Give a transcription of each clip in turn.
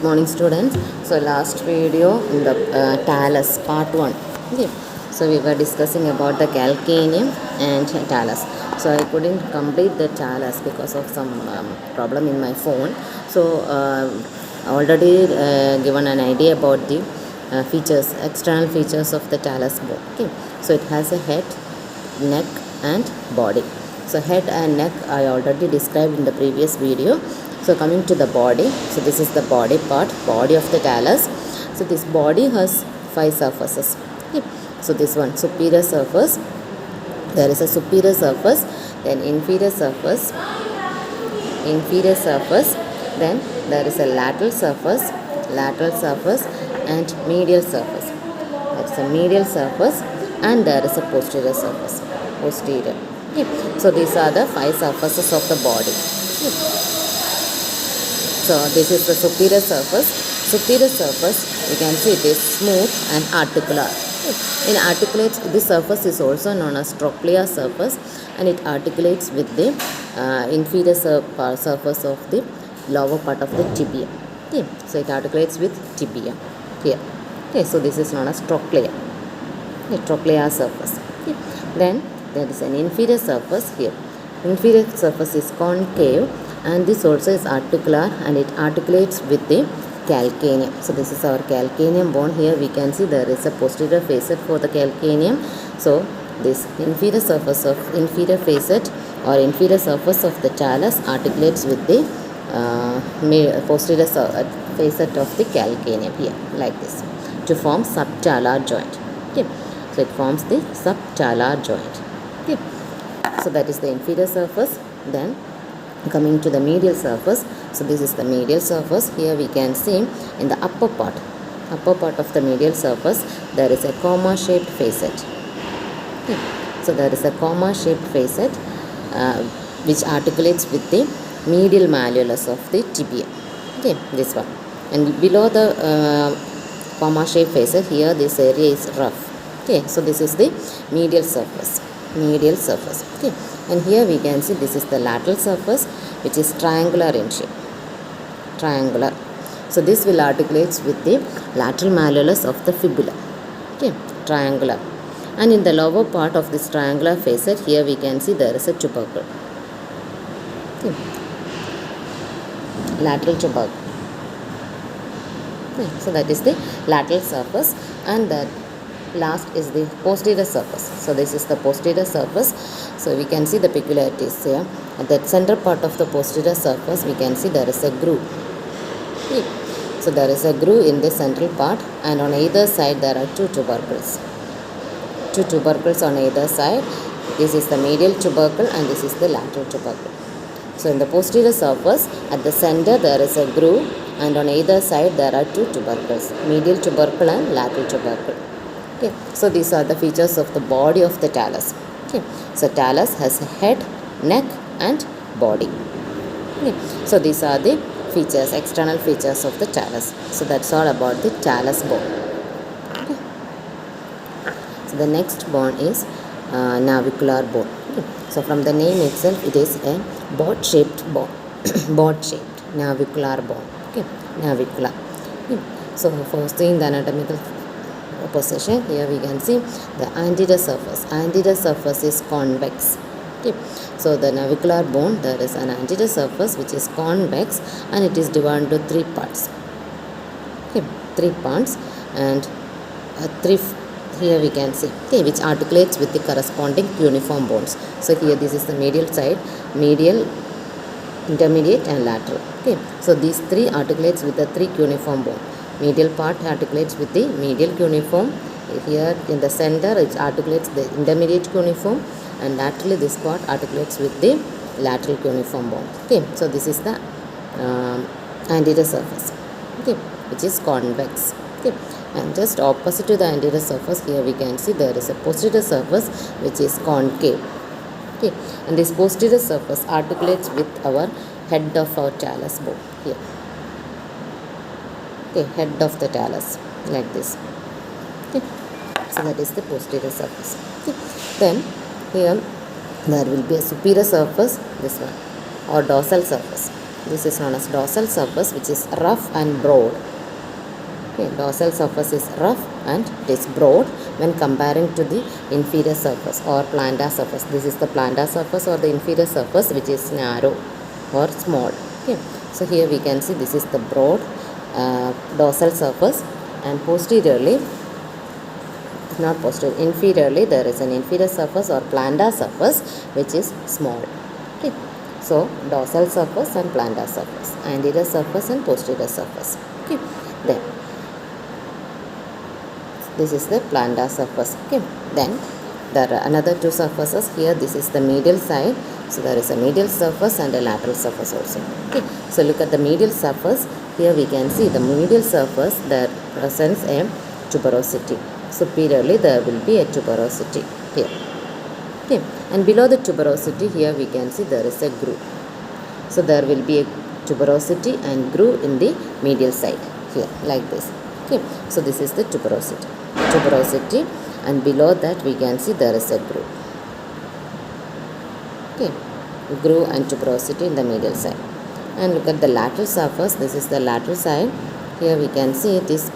Morning students. So last video in the talus part 1. Okay. So we were discussing about the calcaneum and talus. So I couldn't complete the talus because of some problem in my phone. So already given an idea about the features, external features of the talus bone. Okay. So it has a head, neck and body. So head and neck I already described in the previous video. So coming to the body, so this is the body part, body of the talus. So this body has 5 surfaces. Okay. So this one, superior surface, there is a superior surface, then inferior surface, then there is a lateral surface and medial surface. That's a medial surface, and there is a posterior surface, posterior. Okay. So these are the 5 surfaces of the body. Okay. So this is the superior surface. Superior surface, you can see it is smooth and articular. In articulates, this surface is also known as trochlear surface, and it articulates with the inferior surface of the lower part of the tibia. Okay. So it articulates with tibia here. Okay. So this is known as trochlear. Okay. Trochlear surface. Okay. Then there is an inferior surface here. Inferior surface is concave, and this also is articular, and it articulates with the calcaneum. So this is our calcaneum bone. Here we can see there is a posterior facet for the calcaneum. So this inferior surface of inferior facet or inferior surface of the talus articulates with the posterior facet of the calcaneum here, like this, to form subtalar joint. Okay. So it forms the subtalar joint. Okay. So that is the inferior surface. Then coming to the medial surface, so this is the medial surface. Here we can see in the upper part of the medial surface, there is a comma shaped facet. Okay. So there is a comma shaped facet which articulates with the medial malleolus of the tibia. Okay, this one. And below the comma shaped facet, here this area is rough. Okay, so this is the medial surface. Okay. And here we can see this is the lateral surface, which is triangular in shape. Triangular. So this will articulate with the lateral malleolus of the fibula. Okay, triangular. And in the lower part of this triangular facet, here we can see there is a tubercle. Okay. Lateral tubercle. Okay. So that is the lateral surface, and the last is the posterior surface. So this is the posterior surface. So we can see the peculiarities here. At the center part of the posterior surface, we can see there is a groove. Okay. So there is a groove in the central part, and on either side there are 2 tubercles. 2 tubercles on either side. This is the medial tubercle, and this is the lateral tubercle. So in the posterior surface, at the center there is a groove, and on either side there are 2 tubercles, medial tubercle and lateral tubercle. Okay. So these are the features of the body of the talus. Okay. So talus has a head, neck and body. Okay. So these are the features, external features of the talus. So that's all about the talus bone. Okay. So the next bone is navicular bone. Okay. So from the name itself, it is a boat-shaped bone. Boat-shaped navicular bone. Okay. Navicular. Okay. So for seeing the anatomical position, here we can see the anterior surface. Anterior surface is convex. Okay. So the navicular bone, there is an anterior surface which is convex, and it is divided into 3 parts. Okay. 3 parts, and here we can see, okay, which articulates with the corresponding cuneiform bones. So here this is the medial side, medial, intermediate and lateral. Okay. So these 3 articulates with the 3 cuneiform bone. Medial part articulates with the medial cuneiform. Here in the center it articulates the intermediate cuneiform, and laterally this part articulates with the lateral cuneiform bone. Okay. So this is the anterior surface. Okay, which is convex. Okay. And just opposite to the anterior surface, here we can see there is a posterior surface which is concave. Okay. And this posterior surface articulates with our head of our talus bone here. Okay, head of the talus, like this. Okay. So that is the posterior surface. Okay. Then here there will be a superior surface, this one, or dorsal surface. This is known as dorsal surface, which is rough and broad. Okay, dorsal surface is rough and it is broad when comparing to the inferior surface or plantar surface. This is the plantar surface or the inferior surface, which is narrow or small. Okay, so here we can see this is the broad dorsal surface, and posteriorly, not posterior, inferiorly, there is an inferior surface or plantar surface which is small. Okay, so dorsal surface and plantar surface, anterior surface and posterior surface. Okay, then this is the plantar surface. Okay, then there are another two surfaces here. This is the medial side, so there is a medial surface and a lateral surface also. Okay, so look at the medial surface. Here we can see the medial surface, there presents a tuberosity. Superiorly there will be a tuberosity here. Okay, and below the tuberosity, here we can see there is a groove. So there will be a tuberosity and groove in the medial side here, like this. Okay, so this is the tuberosity, and below that we can see there is a groove. Okay, groove and tuberosity in the medial side. And look at the lateral surface. This is the lateral side. Here we can see it is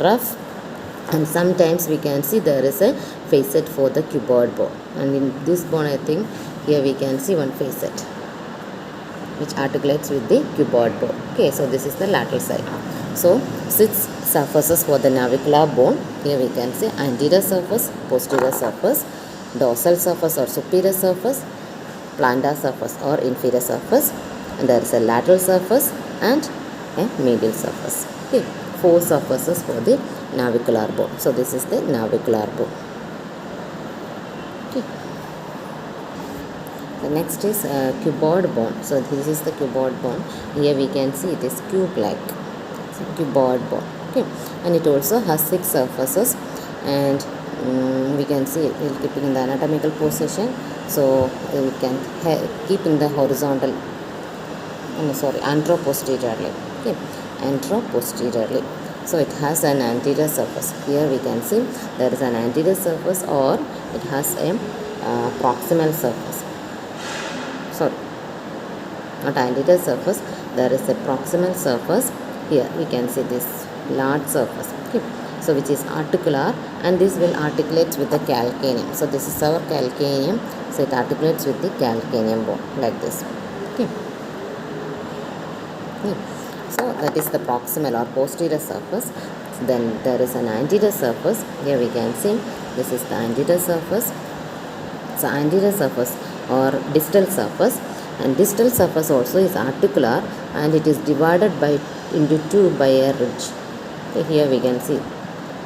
rough, and sometimes we can see there is a facet for the cuboid bone, and in this bone I think here we can see one facet which articulates with the cuboid bone. Okay, so this is the lateral side. So 6 surfaces for the navicular bone. Here we can see anterior surface, posterior surface, dorsal surface or superior surface, plantar surface or inferior surface, and there is a lateral surface and a medial surface. Okay, 4 surfaces for the navicular bone. So this is the navicular bone. Okay. The next is cuboid bone. So this is the cuboid bone. Here we can see it is cube-like. So cuboid bone. Okay, and it also has 6 surfaces, and we can see it will keep it in the anatomical position. So we can keep in the horizontal. Anteroposteriorly. Okay, anteroposteriorly. So it has an anterior surface. Here we can see there is an anterior surface, or it has a proximal surface. Sorry, not anterior surface. There is a proximal surface. Here we can see this large surface. Okay, so which is articular, and this will articulate with the calcaneum. So this is our calcaneum. So it articulates with the calcaneum bone like this. Okay. So that is the proximal or posterior surface. Then there is an anterior surface. Here we can see this is the anterior surface. So anterior surface or distal surface, and distal surface also is articular, and it is divided into 2 by a ridge. Okay, here we can see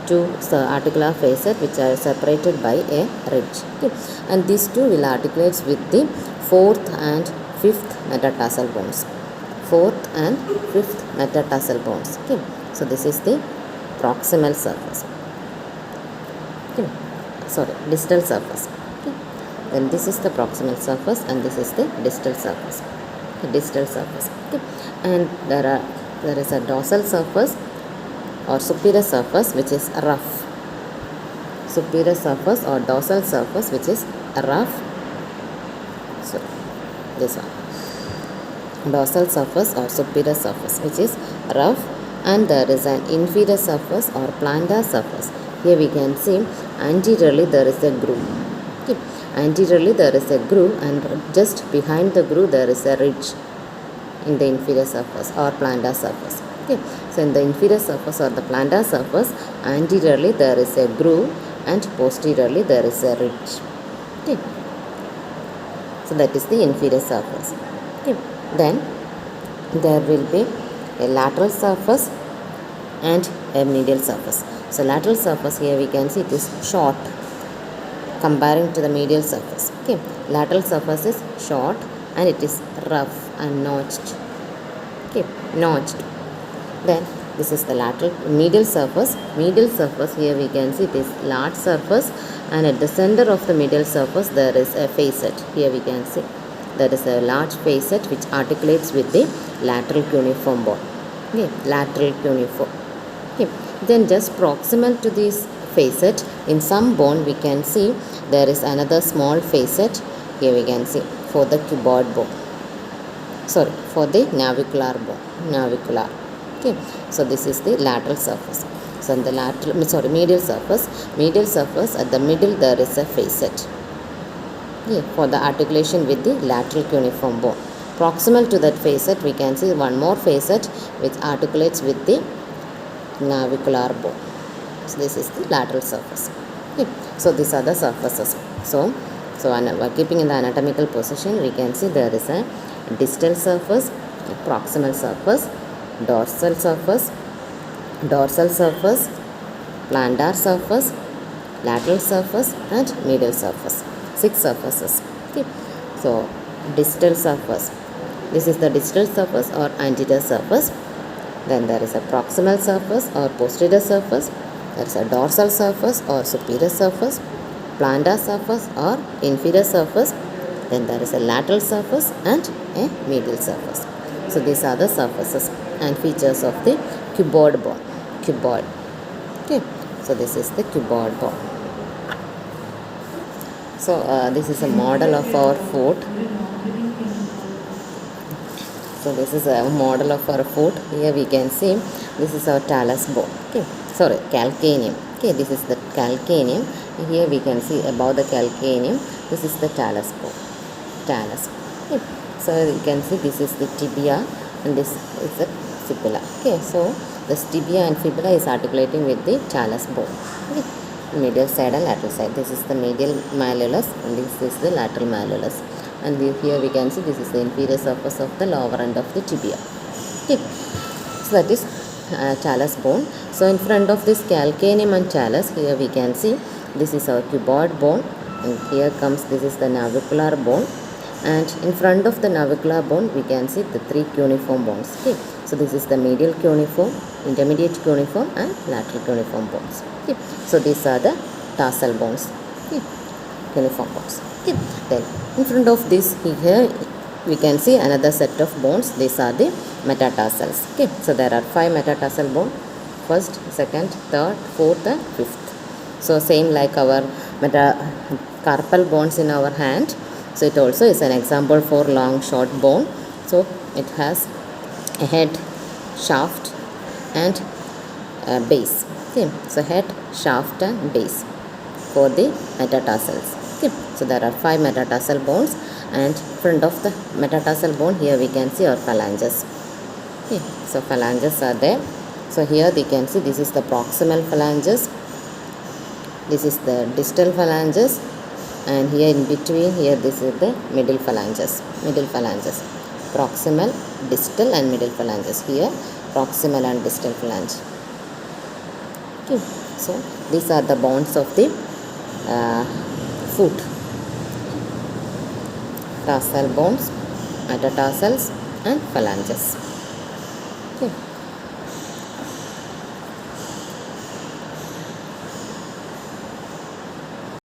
2 articular facets which are separated by a ridge. Okay, and these 2 will articulate with the 4th and 5th metatarsal bones. 4th and 5th metatarsal bones. Okay, so this is the proximal surface. Okay, sorry, distal surface. Okay, then this is the proximal surface, and this is the distal surface. Okay, distal surface. Okay, and there is a dorsal surface or superior surface which is rough. Superior surface or dorsal surface which is rough. So this one. Dorsal surface or superior surface which is rough, and there is an inferior surface or plantar surface. Here we can see anteriorly there is a groove. Okay. Anteriorly there is a groove, and just behind the groove there is a ridge in the inferior surface or plantar surface. Okay. So in the inferior surface or the plantar surface, anteriorly there is a groove and posteriorly there is a ridge. Okay. So that is the inferior surface. Okay. Then there will be a lateral surface and a medial surface. So lateral surface, here we can see it is short comparing to the medial surface. Okay, lateral surface is short and it is rough and notched. Okay, notched. Then this is the lateral medial surface. Medial surface, here we can see it is large surface, and at the center of the medial surface there is a facet. Here we can see there is a large facet which articulates with the lateral cuneiform bone. Okay, lateral cuneiform. Okay, then just proximal to this facet, in some bone we can see there is another small facet. Here we can see for the cuboid bone. for the navicular bone, navicular. Okay, so this is the lateral surface. So in the medial surface at the middle there is a facet. Okay, for the articulation with the lateral cuneiform bone. Proximal to that facet we can see one more facet which articulates with the navicular bone. So this is the lateral surface. Okay, so these are the surfaces. So keeping in the anatomical position, we can see there is a distal surface, proximal surface, dorsal surface, plantar surface, lateral surface, and medial surface. 6 surfaces. Okay, so distal surface. This is the distal surface or anterior surface. Then there is a proximal surface or posterior surface. There is a dorsal surface or superior surface, plantar surface or inferior surface. Then there is a lateral surface and a medial surface. So these are the surfaces and features of the cuboid bone. Cuboid. Okay. So this is the cuboid bone. So this is a model of our foot. So this is a model of our foot. Here we can see this is our talus bone. Okay. Calcaneum. Okay, this is the calcaneum. Here we can see above the calcaneum. This is the talus bone. Talus. Okay. So you can see this is the tibia and this is the fibula. Okay. So the tibia and fibula is articulating with the talus bone. Okay. Medial side and lateral side. This is the medial malleolus and this is the lateral malleolus. And here we can see this is the inferior surface of the lower end of the tibia. Okay. So that is talus bone. So in front of this calcaneum and talus, here we can see this is our cuboid bone, and here comes this is the navicular bone, and in front of the navicular bone we can see the 3 cuneiform bones. Okay. So this is the medial cuneiform, intermediate cuneiform, and lateral cuneiform bones. Okay. So these are the tarsal bones. Okay. Cuneiform bones. Okay. Then in front of this here we can see another set of bones. These are the metatarsals. Okay. So there are 5 metatarsal bones: first, second, third, fourth, and fifth. So same like our carpal bones in our hand. So it also is an example for long short bone. So it has a head, shaft, and base. Okay. So head, shaft, and base for the metatarsals. Okay. So there are 5 metatarsal bones, and in front of the metatarsal bone here we can see our phalanges. Okay. So phalanges are there. So here we can see this is the proximal phalanges, this is the distal phalanges, and here in between here this is the middle phalanges. Proximal, distal, and middle phalanges. Here proximal and distal phalange. Okay. So these are the bones of the foot. Tarsal bones, metatarsals, and phalanges. Okay.